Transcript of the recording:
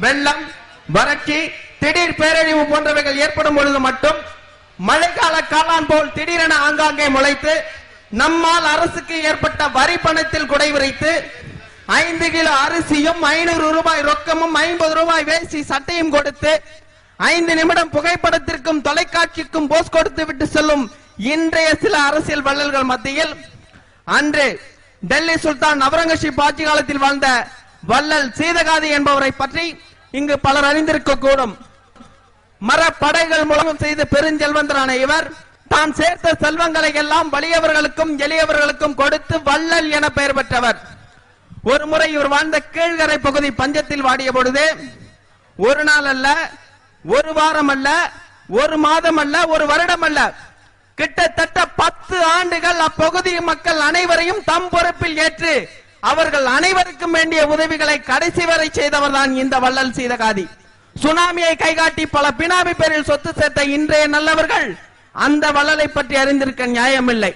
வெள்ளம், வறட்சி, திடீர் பேரழிவு போன்றவைகள் ஏற்படும் பொழுது மட்டும் மழைக்கால காளான் போல் திடீரென ஆங்காங்கே முளைத்து நம்மால் அரசுக்கு ஏற்பட்ட வரி பணத்தில் குடைவிரைத்து 5 கிலோ அரிசியும் 500 ரூபாய் ரொக்கமும் 50 ரூபாய் வேசி சட்டையும் கொடுத்து 5 நிமிடம் புகைப்படத்திற்கும் தொலைக்காட்சிக்கும் போஸ் கொடுத்து விட்டு செல்லும் இன்றைய சில அரசியல் வள்ளல்கள் மத்தியில் அன்று டெல்லி சுல்தான் அவுரங்கசீப் ஆட்சி காலத்தில் வாழ்ந்த வள்ளல் சீதகாதி என்பவரை பற்றி இங்கு பலர் அறிந்திருக்க கூடும். மரப்படைகள் மூலம் செய்து பெருஞ்செல்வந்தரான இவர் தான் சேர்த்த செல்வங்களை எல்லாம் வலியவர்களுக்கும் எளியவர்களுக்கும் கொடுத்து வள்ளல் என பெயர் பெற்றவர். ஒரு முறை இவர் வாழ்ந்த கீழ்கரை பகுதி பஞ்சத்தில் வாடிய பொழுது ஒரு நாள் அல்ல, ஒரு வாரம் அல்ல, ஒரு மாதம் அல்ல, ஒரு வருடம் அல்ல, கிட்டத்தட்ட 10 ஆண்டுகள் அப்பகுதி மக்கள் அனைவரையும் தம் பொறுப்பில் ஏற்று அவர்கள் அனைவருக்கும் வேண்டிய உதவிகளை கடைசி வரை செய்தவர் தான் இந்த வள்ளல் சீதகாதி. சுனாமியை கைகாட்டி பல பினாமி பேரில் சொத்து சேர்த்த இன்றைய நல்லவர்கள் அந்த வள்ளலை பற்றி அறிந்திருக்க நியாயமில்லை.